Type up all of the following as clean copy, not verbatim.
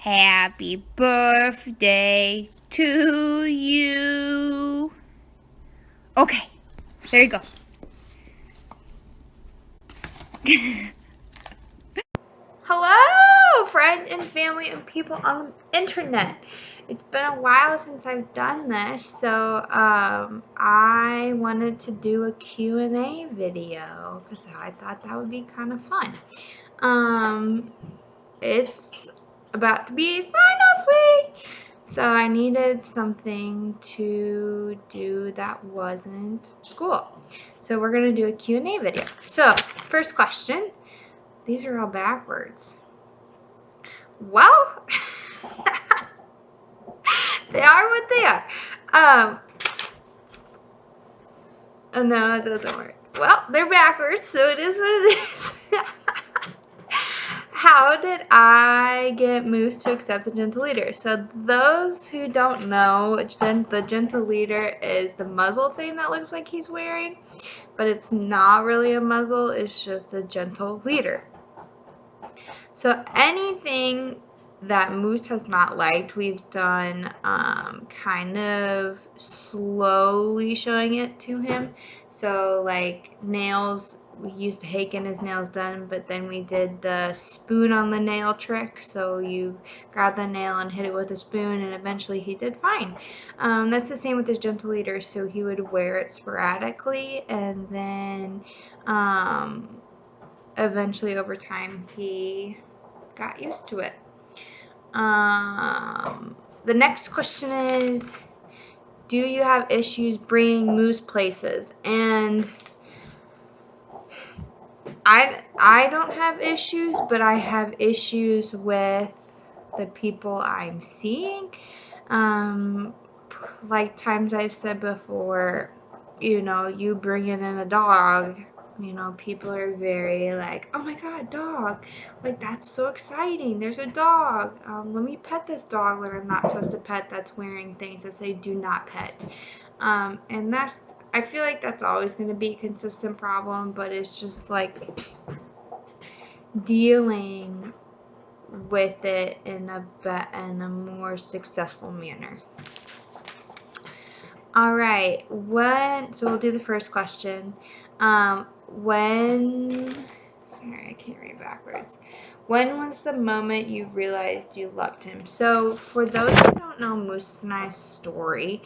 Happy birthday to you. Okay, there you go. Hello, friends and family and people on the internet. It's been a while since I've done this, so I wanted to do a Q&A video because I thought that would be kind of fun. It's about to be finals week, so I needed something to do that wasn't school. So we're going to do a Q&A video. So, first question. These are all backwards. Well, they are what they are. Oh no, it doesn't work. Well, they're backwards, so it is what it is. How did I get Moose to accept the gentle leader? So those who don't know, the gentle leader is the muzzle thing that looks like he's wearing, but it's not really a muzzle, it's just a gentle leader. So anything that Moose has not liked, we've done kind of slowly showing it to him. So like nails, we used to hate getting his nails done, but then we did the spoon on the nail trick. So you grab the nail and hit it with a spoon, and eventually he did fine. That's the same with his gentle leader. So he would wear it sporadically, and then eventually over time he got used to it. The next question is, do you have issues bringing Moose places? And I don't have issues, but I have issues with the people I'm seeing. Like times I've said before, you bringing in a dog, people are very like, oh my god, dog, like that's so exciting, there's a dog, let me pet this dog that I'm not supposed to pet, that's wearing things that say do not pet. And I feel like that's always going to be a consistent problem, but it's just like dealing with it in a more successful manner. All right, so we'll do the first question. Sorry, I can't read backwards. When was the moment you realized you loved him? So for those who don't know Moose and I's story,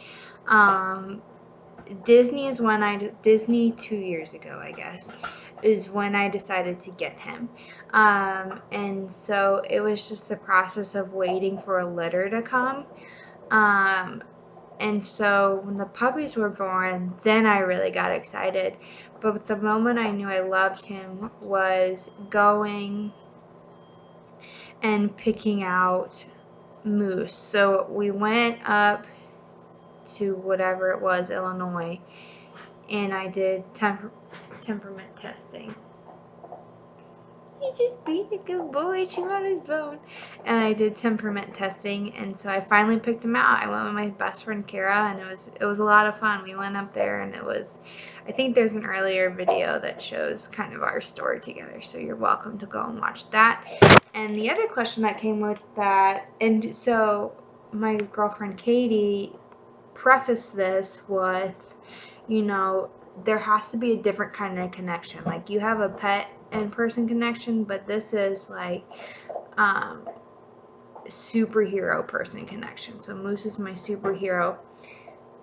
Disney 2 years ago, I guess, is when I decided to get him. And so it was just the process of waiting for a litter to come. And so when the puppies were born, then I really got excited. But the moment I knew I loved him was going and picking out Moose. So we went up to whatever it was, Illinois, and I did temperament testing. He's just being a good boy, chewing on his bone. And I did temperament testing, and so I finally picked him out. I went with my best friend Kara, and it was a lot of fun. We went up there, and I think there's an earlier video that shows kind of our story together, so you're welcome to go and watch that. And the other question that came with that, and so my girlfriend Katie prefaced this with, there has to be a different kind of connection. Like you have a pet and person connection, but this is like superhero person connection. So Moose is my superhero.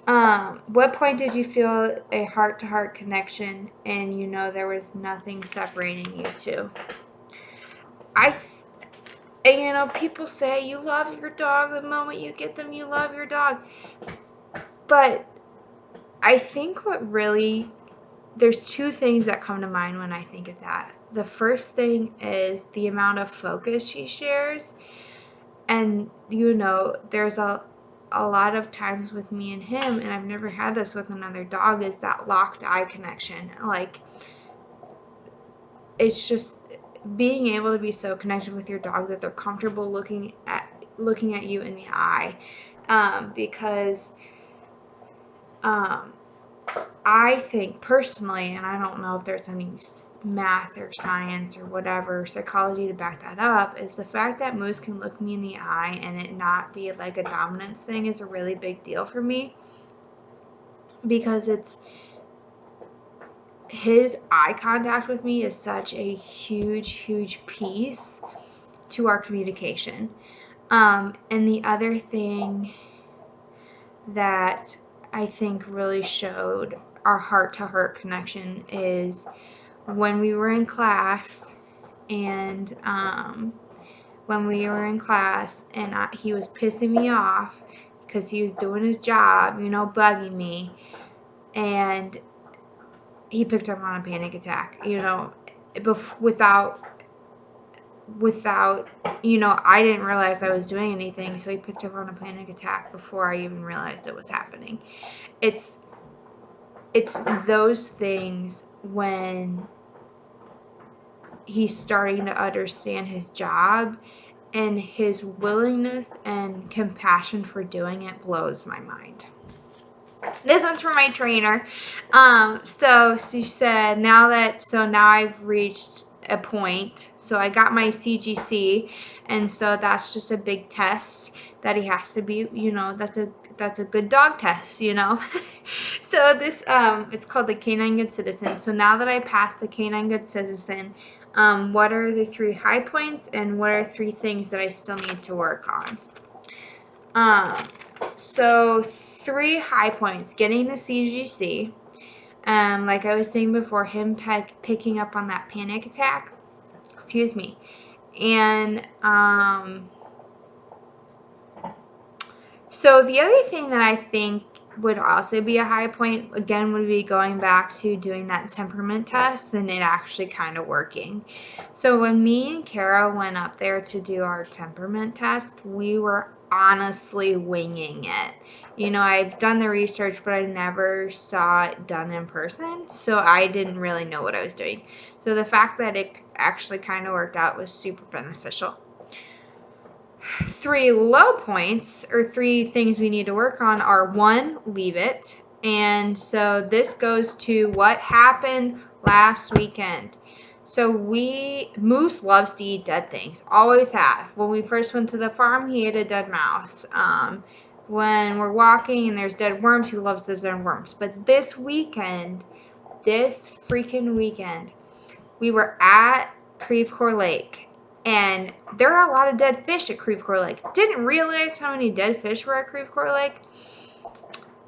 What point did you feel a heart-to-heart connection and there was nothing separating you two? People say you love your dog the moment you get them, you love your dog. But I think there's two things that come to mind when I think of that. The first thing is the amount of focus she shares. And, there's a lot of times with me and him, and I've never had this with another dog, is that locked eye connection. Like, it's just being able to be so connected with your dog that they're comfortable looking at you in the eye. Because I think personally, and I don't know if there's any math or science or whatever, psychology to back that up, is the fact that Moose can look me in the eye and it not be like a dominance thing is a really big deal for me, because it's his eye contact with me is such a huge piece to our communication. And the other thing that I think really showed our heart-to-heart connection is when we were in class, and he was pissing me off because he was doing his job, bugging me, and he picked up on a panic attack, without, I didn't realize I was doing anything, so he picked up on a panic attack before I even realized it was happening. It's those things when he's starting to understand his job, and his willingness and compassion for doing it blows my mind. This one's for my trainer. So she said, now I've reached a point. So I got my CGC, and so that's just a big test that he has to be, that's a good dog test, So this, it's called the Canine Good Citizen. So now that I passed the Canine Good Citizen, what are the 3 high points, and what are 3 things that I still need to work on? So 3 high points: getting the CGC, like I was saying before, him picking up on that panic attack, excuse me, and so the other thing that I think would also be a high point, again, would be going back to doing that temperament test and it actually kind of working. So when me and Kara went up there to do our temperament test, we were honestly winging it. I've done the research, but I never saw it done in person, so I didn't really know what I was doing. So the fact that it actually kind of worked out was super beneficial. 3 low points, or 3 things we need to work on, are 1, leave it. And so this goes to what happened last weekend. So Moose loves to eat dead things, always have. When we first went to the farm, he ate a dead mouse. When we're walking and there's dead worms, he loves those dead worms. But this freaking weekend, we were at Creve Coeur Lake, and there are a lot of dead fish at Creve Coeur Lake. Didn't realize how many dead fish were at Creve Coeur Lake.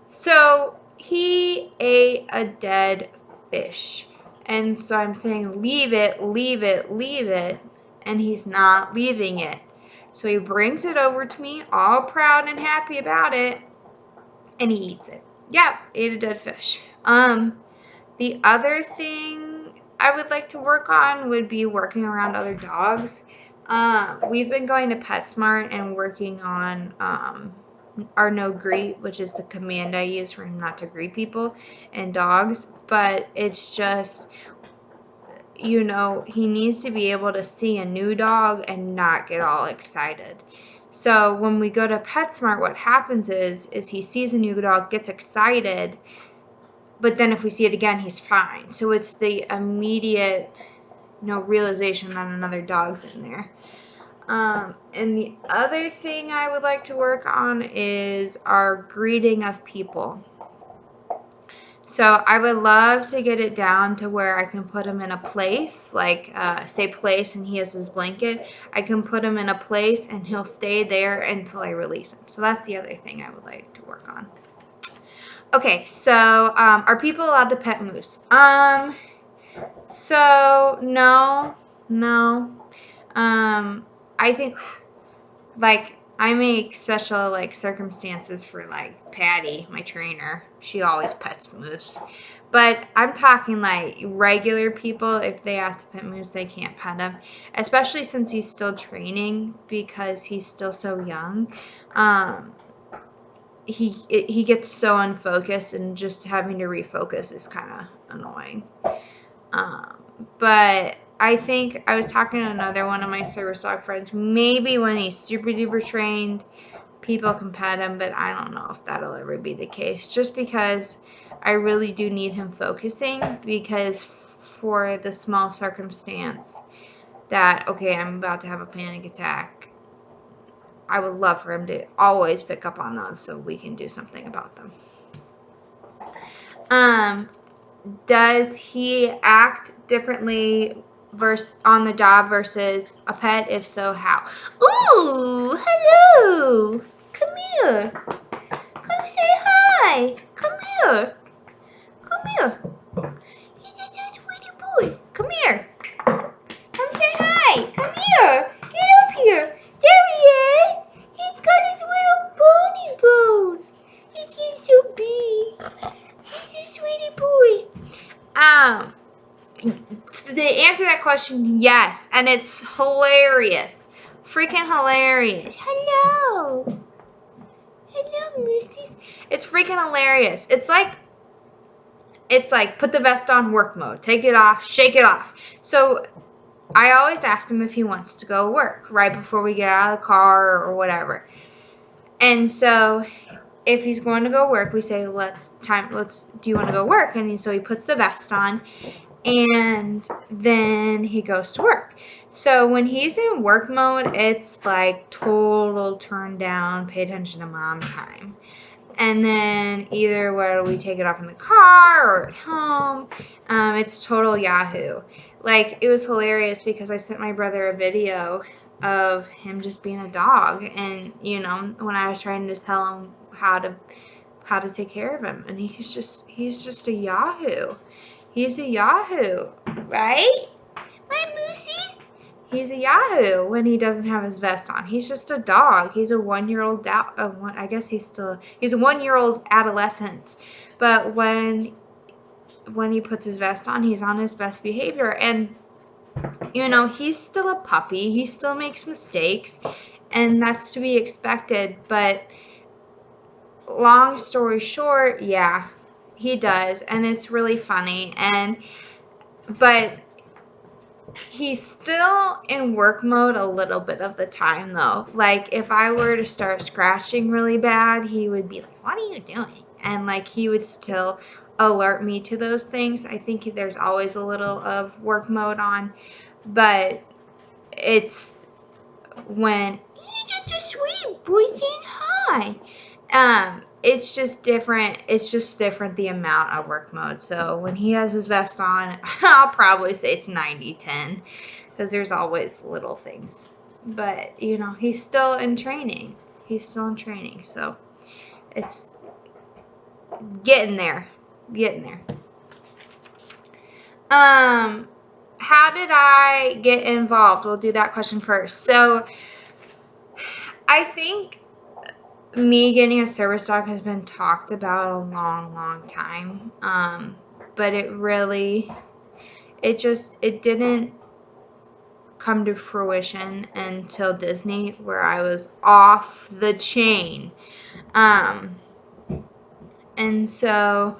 So he ate a dead fish. And so I'm saying, leave it, leave it, leave it. And he's not leaving it. So he brings it over to me, all proud and happy about it, and he eats it. Yep, ate a dead fish. The other thing I would like to work on would be working around other dogs. We've been going to PetSmart and working on our no greet, which is the command I use for him not to greet people and dogs. But it's just, he needs to be able to see a new dog and not get all excited. So when we go to PetSmart, what happens is he sees a new dog, gets excited, but then if we see it again, he's fine. So it's the immediate, realization that another dog's in there. And the other thing I would like to work on is our greeting of people. So I would love to get it down to where I can put him in a place, like say place, and he has his blanket. I can put him in a place and he'll stay there until I release him. So that's the other thing I would like to work on. Okay, so are people allowed to pet Moose? So no. I think, like, I make special, like, circumstances for, like, Patty, my trainer. She always pets Moose. But I'm talking, like, regular people, if they ask to pet Moose, they can't pet him. Especially since he's still training, because he's still so young. He gets so unfocused, and just having to refocus is kind of annoying. But I think I was talking to another one of my service dog friends. Maybe when he's super duper trained, people can pet him, but I don't know if that'll ever be the case. Just because I really do need him focusing, because for the small circumstance that, okay, I'm about to have a panic attack, I would love for him to always pick up on those so we can do something about them. Does he act differently on the job versus a pet? If so, how? Ooh, hello. Come here. Come say hi. Come here. Come here. He's just a sweetie boy. Come here. Come say hi. Come here. Get up here. There he is. He's got his little bony bone. He's getting so big. He's a sweetie boy. To answer that question, yes, and it's hilarious, freaking hilarious. Hello, Moosies. It's freaking hilarious. It's like put the vest on, work mode, take it off, shake it off. So I always ask him if he wants to go work right before we get out of the car or whatever. And so if he's going to go work, we say, do you want to go work? And so he puts the vest on, and then he goes to work. So when he's in work mode, it's like total turn down, pay attention to mom time. And then either whether we take it off in the car or at home, it's total Yahoo. Like, it was hilarious because I sent my brother a video of him just being a dog, and when I was trying to tell him how to take care of him, and he's just a Yahoo. He's a Yahoo, right? My moosies. He's a Yahoo when he doesn't have his vest on. He's just a dog. He's a 1-year-old. I guess he's a 1-year-old adolescent. But when he puts his vest on, he's on his best behavior. And he's still a puppy. He still makes mistakes, and that's to be expected. But long story short, yeah, he does, and it's really funny. But he's still in work mode a little bit of the time, though. Like, if I were to start scratching really bad, he would be like, what are you doing? And, like, he would still alert me to those things. I think there's always a little of work mode on, but it's when he's just a sweetie boy saying hi. It's just different. It's just different, the amount of work mode. So when he has his vest on, I'll probably say it's 90-10, because there's always little things. But, he's still in training. So it's getting there. How did I get involved? We'll do that question first. So I think me getting a service dog has been talked about a long time. But it didn't come to fruition until Disney, where I was off the chain. And so,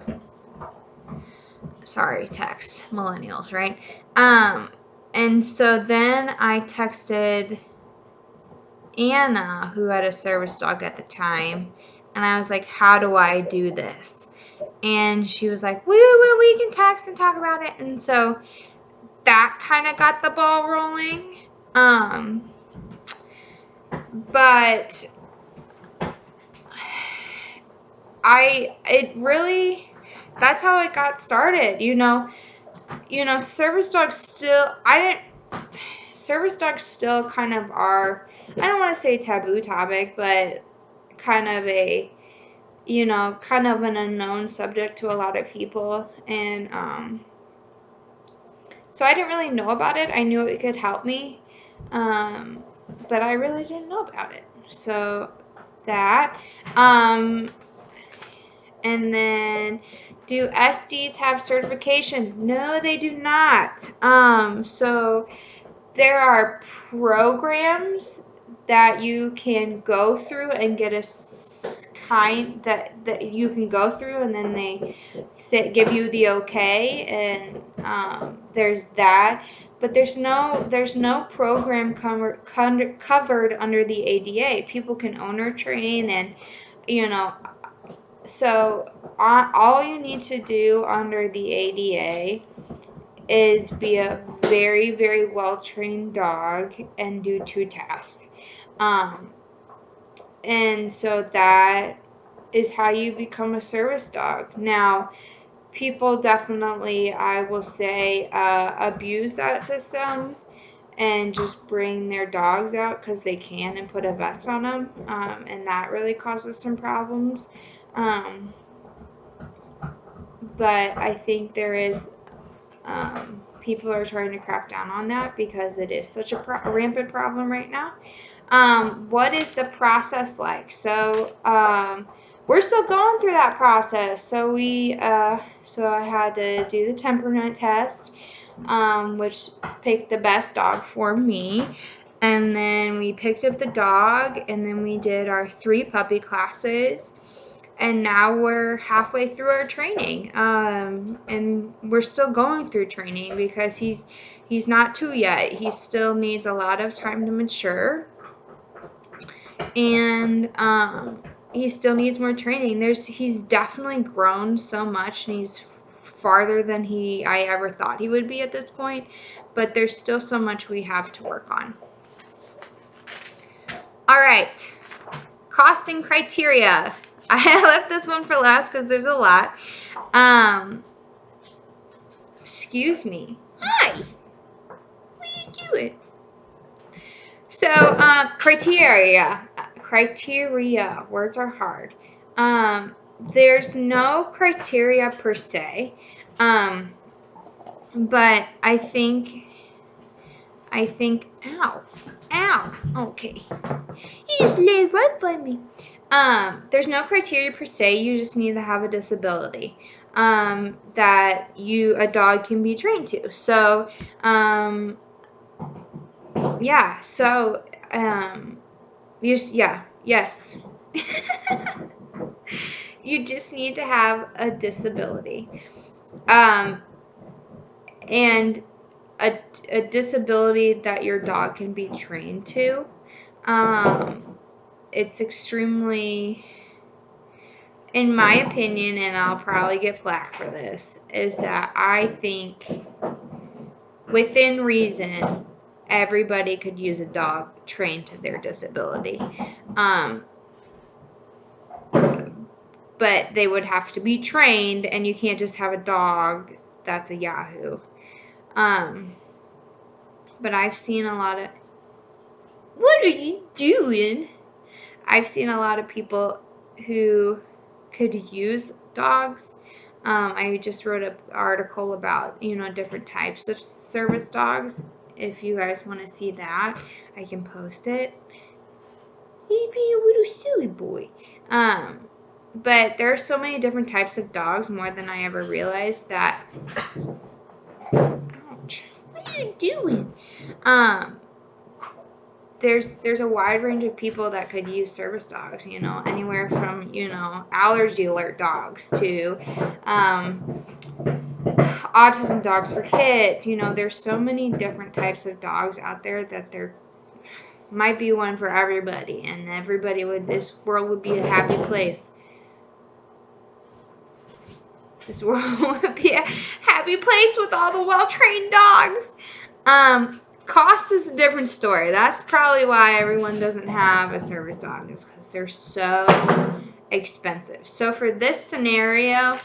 sorry, text, millennials, right? And so then I texted Anna, who had a service dog at the time, and I was like, how do I do this? And she was like, we can text and talk about it. And so that kind of got the ball rolling. But that's how it got started. Service dogs still kind of are, I don't want to say taboo topic, but kind of kind of an unknown subject to a lot of people. And so I didn't really know about it. I knew it could help me, but I really didn't know about it. So that, and then, do SDs have certification? No, they do not. So there are programs that you can go through and get that you can go through, and then they give you the okay, and there's that. But there's no program covered under the ADA. People can owner train, and So all you need to do under the ADA is be a very, very well-trained dog and do 2 tasks. And so that is how you become a service dog. Now, people definitely, I will say, abuse that system and just bring their dogs out because they can and put a vest on them, and that really causes some problems. But I think there is, people are trying to crack down on that because it is such a rampant problem right now. What is the process like? So we're still going through that process. So so I had to do the temperament test, which picked the best dog for me. And then we picked up the dog, and then we did our 3 puppy classes. And now we're halfway through our training, and we're still going through training because he's not 2 yet. He still needs a lot of time to mature, and he still needs more training. He's definitely grown so much, and he's farther than I ever thought he would be at this point, but there's still so much we have to work on. All right, costing criteria. I left this one for last because there's a lot. Excuse me. Hi. What are you doing? So, criteria. Criteria. Words are hard. There's no criteria per se. But I think, ow. Okay. He just laid right by me. There's no criteria per se. You just need to have a disability that a dog can be trained to. So, yeah. So, yes. You just need to have a disability, and a disability that your dog can be trained to. It's extremely, in my opinion, and I'll probably get flack for this, is that I think within reason, everybody could use a dog trained to their disability. But they would have to be trained, and you can't just have a dog that's a yahoo. But I've seen a lot of, what are you doing? I've seen a lot of people who could use dogs. I just wrote an article about, different types of service dogs. If you guys want to see that, I can post it. He's being a little silly boy. But there are so many different types of dogs, more than I ever realized, that... Ouch. What are you doing? There's a wide range of people that could use service dogs, anywhere from, allergy alert dogs to autism dogs for kids. There's so many different types of dogs out there that there might be one for everybody, and this world would be a happy place. This world would be a happy place with all the well-trained dogs. Cost is a different story. That's probably why everyone doesn't have a service dog, is because they're so expensive. So for this scenario,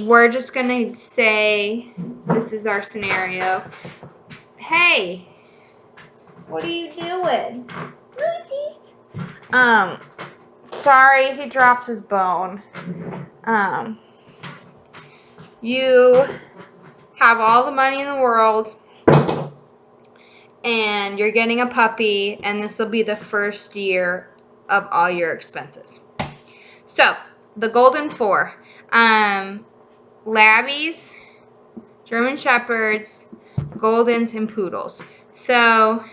we're just going to say this is our scenario. Hey, what are you doing? Sorry, he dropped his bone. You have all the money in the world, and you're getting a puppy, and this will be the first year of all your expenses. So, the golden 4, Labbies, German Shepherds, Goldens, and Poodles. So,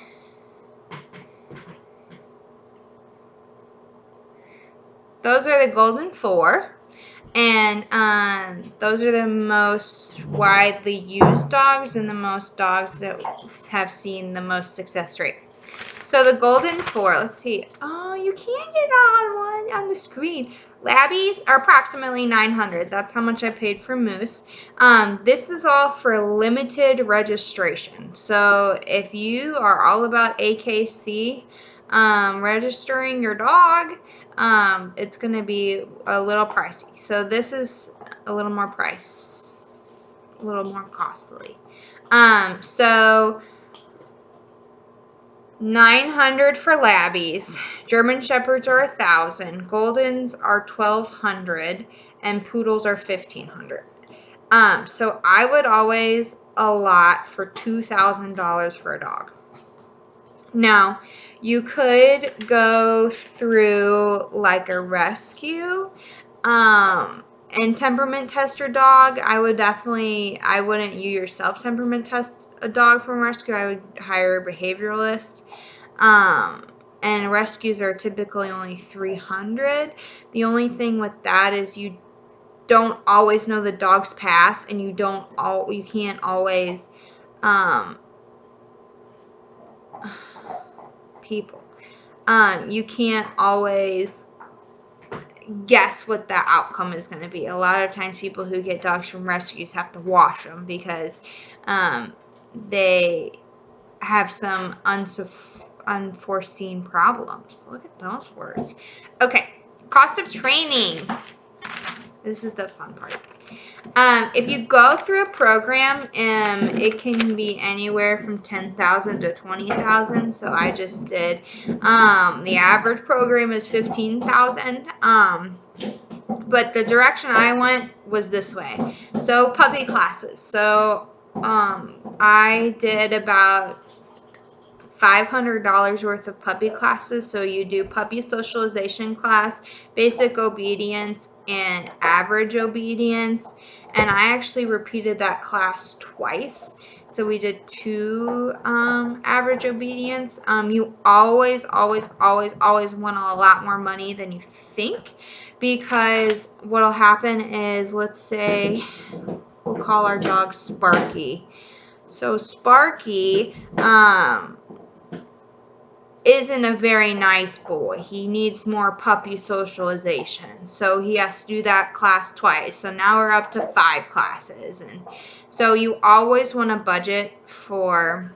those are the golden 4. And those are the most widely used dogs and the most dogs that have seen the most success rate. So So the golden 4, let's see. Oh, you can't get on the screen. Labbies are approximately 900. That's how much I paid for Moose. This is all for limited registration. So if you are all about AKC, registering your dog, it's going to be a little pricey. So this is a little more a little more costly. So 900 for Labbies. German Shepherds are 1,000. Goldens are 1,200, and Poodles are 1,500. So I would always allot for $2,000 for a dog. Now, you could go through like a rescue, and temperament test your dog. I wouldn't you yourself temperament test a dog from rescue. I would hire a behavioralist. And rescues are typically only 300. The only thing with that is you don't always know the dog's past, and you can't always, you can't always guess what the outcome is going to be. A lot of times people who get dogs from rescues have to wash them because they have some unforeseen problems. Look at those words. Okay, cost of training. This is the fun part. If you go through a program, it can be anywhere from $10,000 to $20,000. So I just did. The average program is $15,000. But the direction I went was this way. So puppy classes. So I did about $500 worth of puppy classes. So you do puppy socialization class, basic obedience, and average obedience. And I actually repeated that class twice. So we did 2 average obedience. You always want a lot more money than you think, because what'll happen is, let's say we'll call our dog Sparky. So Sparky, isn't a very nice boy. He needs more puppy socialization. So he has to do that class twice. So now we're up to 5 classes. And so you always want to budget for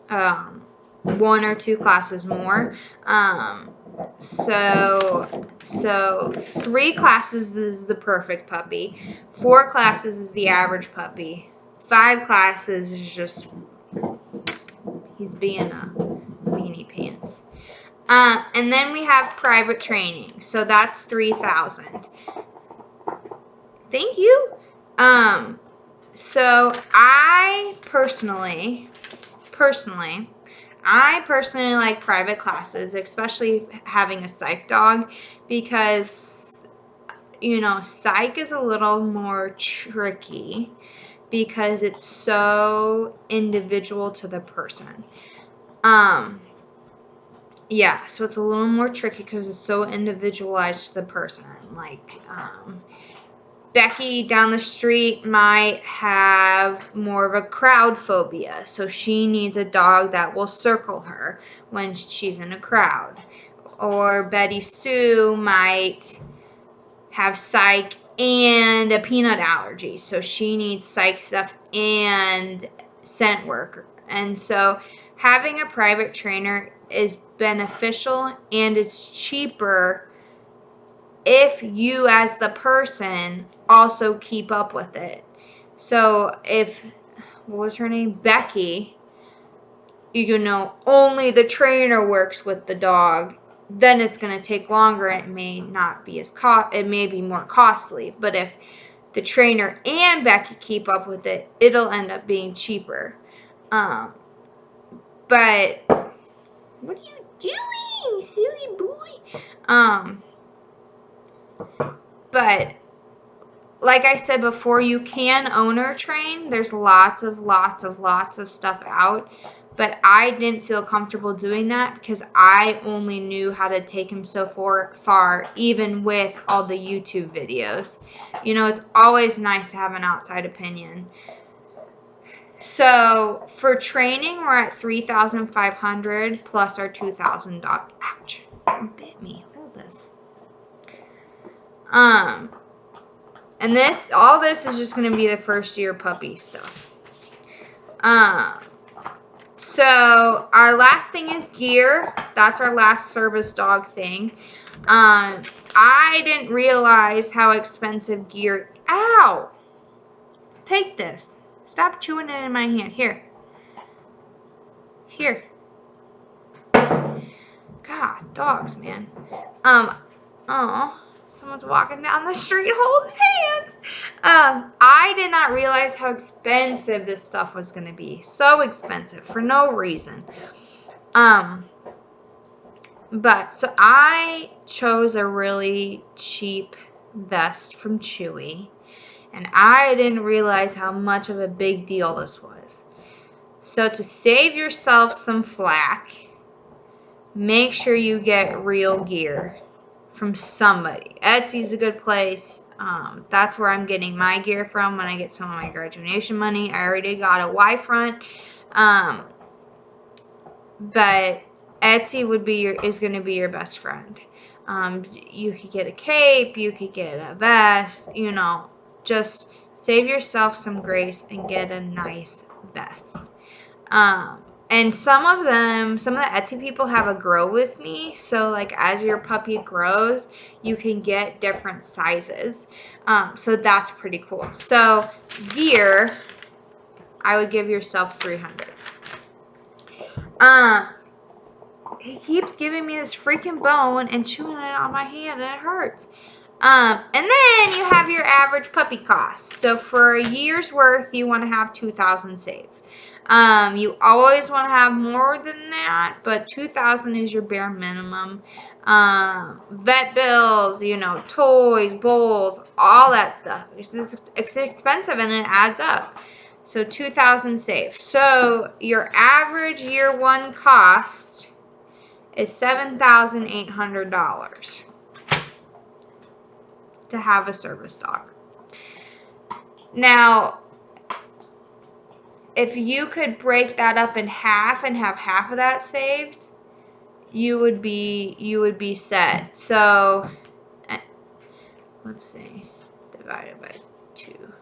1 or 2 classes more. So 3 classes is the perfect puppy. 4 classes is the average puppy. 5 classes is just, he's being a beanie pants. And then we have private training. So that's $3,000. Thank you. So I personally like private classes, especially having a psych dog, because, you know, psych is a little more tricky because it's so individual to the person. Yeah, so it's a little more tricky because it's so individualized to the person. Like, Becky down the street might have more of a crowd phobia, so she needs a dog that will circle her when she's in a crowd. Or Betty Sue might have psych and a peanut allergy, so she needs psych stuff and scent work. And so having a private trainer is beneficial, and it's cheaper if you as the person also keep up with it. So if, what was her name? Becky, you know, only the trainer works with the dog, then it's going to take longer. It may not be it may be more costly. But if the trainer and Becky keep up with it, it'll end up being cheaper. But what are you doing, silly boy? But like I said before, you can owner train. There's lots of stuff out. But I didn't feel comfortable doing that because I only knew how to take him so far, even with all the YouTube videos. You know, it's always nice to have an outside opinion. So for training, we're at $3,500 plus our $2,000. Ouch! It bit me. Hold this. And all this is just gonna be the first year puppy stuff. So our last thing is gear. That's our last service dog thing. I didn't realize how expensive gear. Ow! Take this. Stop chewing it in my hand. Here. Here. God, dogs, man. Oh, someone's walking down the street holding hands. I did not realize how expensive this stuff was going to be. So expensive for no reason. But so I chose a really cheap vest from Chewy, and I didn't realize how much of a big deal this was. So to save yourself some flack, make sure you get real gear from somebody. Etsy's a good place. That's where I'm getting my gear from when I get some of my graduation money. I already got a Y-front. But Etsy is going to be your best friend. You could get a cape, you could get a vest, just save yourself some grace and get a nice vest. And some of the Etsy people have a grow with me. So like as your puppy grows, you can get different sizes. So that's pretty cool. So gear, I would give yourself $300. He keeps giving me this freaking bone and chewing it on my hand, and it hurts. And then you have your average puppy cost. So for a year's worth, you want to have $2,000 saved. You always want to have more than that, but $2,000 is your bare minimum. Vet bills, toys, bowls, all that stuff. It's expensive and it adds up. So $2,000 saved. So your average year one cost is $7,800 to have a service dog. Now, if you could break that up in half and have half of that saved, you would be set. So let's see, divided by 2.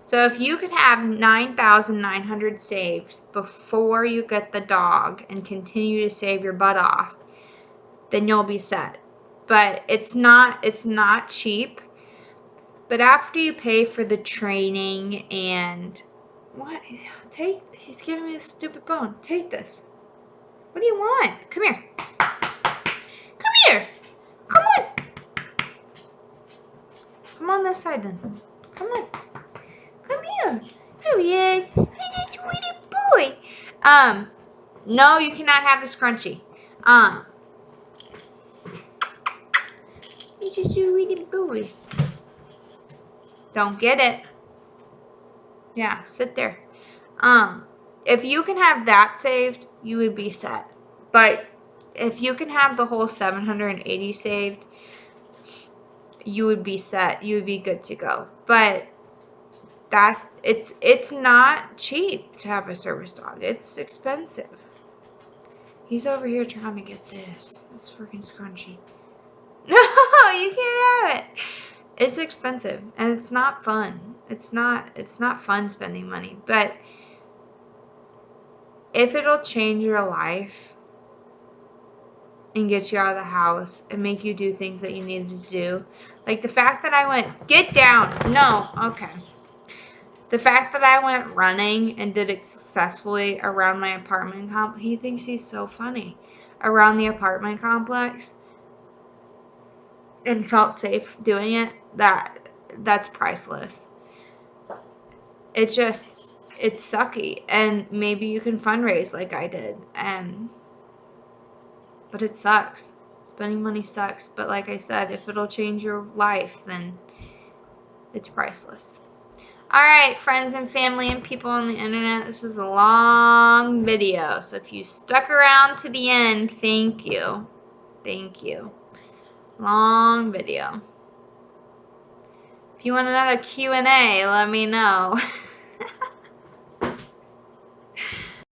So if you could have $9,900 saved before you get the dog and continue to save your butt off, then you'll be set. But it's not cheap. But after you pay for the training and what? He's giving me a stupid bone. Take this. What do you want? Come here. Come here. Come on. Come on this side then. Come on. Come here. Here he is. He's a sweetie boy. No, you cannot have the scrunchie. He's a sweetie boy. Don't get it. Yeah, sit there. If you can have that saved, you would be set. But if you can have the whole $780 saved, you would be set. You would be good to go. But it's not cheap to have a service dog. It's expensive. He's over here trying to get this freaking scrunchie. No, you can't have it. It's expensive and it's not fun. It's not fun spending money. But if it'll change your life and get you out of the house and make you do things that you needed to do, like the fact that I went, get down. No, okay. The fact that I went running and did it successfully around my apartment complex, he thinks he's so funny, around the apartment complex, and felt safe doing it, that's priceless. It's sucky, and maybe you can fundraise like I did, but it sucks. Spending money sucks, but like I said, if it'll change your life, then it's priceless. Alright, friends and family and people on the internet, this is a long video, so if you stuck around to the end, thank you. Thank you. Long video. If you want another Q&A, let me know.